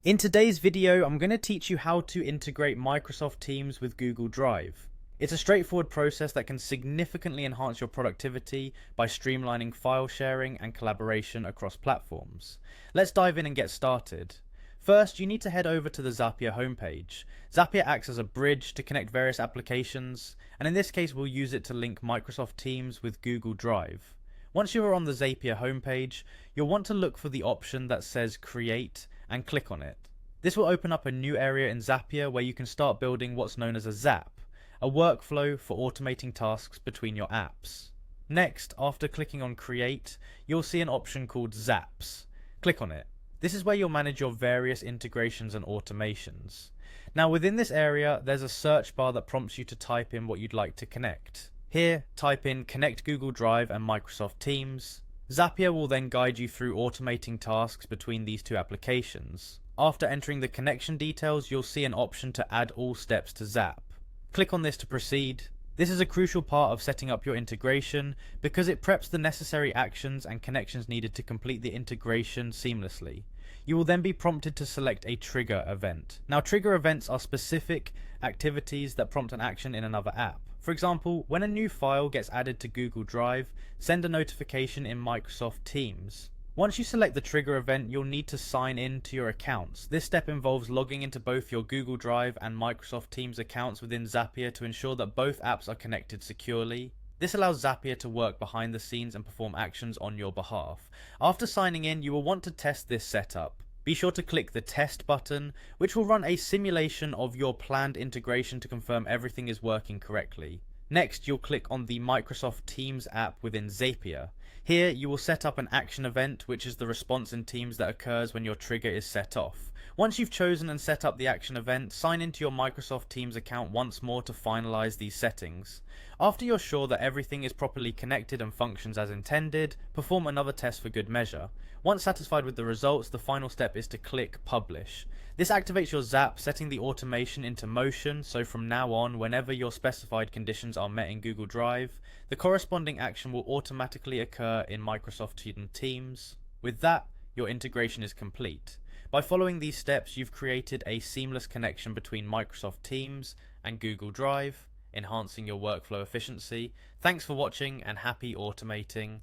In today's video, I'm going to teach you how to integrate Microsoft Teams with Google Drive. It's a straightforward process that can significantly enhance your productivity by streamlining file sharing and collaboration across platforms. Let's dive in and get started. First, you need to head over to the Zapier homepage. Zapier acts as a bridge to connect various applications, and in this case, we'll use it to link Microsoft Teams with Google Drive. Once you are on the Zapier homepage, you'll want to look for the option that says Create and click on it. This will open up a new area in Zapier where you can start building what's known as a Zap, a workflow for automating tasks between your apps. Next, after clicking on Create, you'll see an option called Zaps. Click on it. This is where you'll manage your various integrations and automations. Now within this area, there's a search bar that prompts you to type in what you'd like to connect. Here, type in Connect Google Drive and Microsoft Teams. Zapier will then guide you through automating tasks between these two applications. After entering the connection details, you'll see an option to add all steps to Zap. Click on this to proceed. This is a crucial part of setting up your integration because it preps the necessary actions and connections needed to complete the integration seamlessly. You will then be prompted to select a trigger event. Now, trigger events are specific activities that prompt an action in another app. For example, when a new file gets added to Google Drive, send a notification in Microsoft Teams. Once you select the trigger event, you'll need to sign in to your accounts. This step involves logging into both your Google Drive and Microsoft Teams accounts within Zapier to ensure that both apps are connected securely. This allows Zapier to work behind the scenes and perform actions on your behalf. After signing in, you will want to test this setup. Be sure to click the test button, which will run a simulation of your planned integration to confirm everything is working correctly. Next, you'll click on the Microsoft Teams app within Zapier. Here, you will set up an action event, which is the response in Teams that occurs when your trigger is set off. Once you've chosen and set up the action event, sign into your Microsoft Teams account once more to finalize these settings. After you're sure that everything is properly connected and functions as intended, perform another test for good measure. Once satisfied with the results, the final step is to click Publish. This activates your Zap, setting the automation into motion, so from now on, whenever your specified conditions are met in Google Drive, the corresponding action will automatically occur in Microsoft Teams. With that, your integration is complete. By following these steps, you've created a seamless connection between Microsoft Teams and Google Drive, enhancing your workflow efficiency. Thanks for watching and happy automating.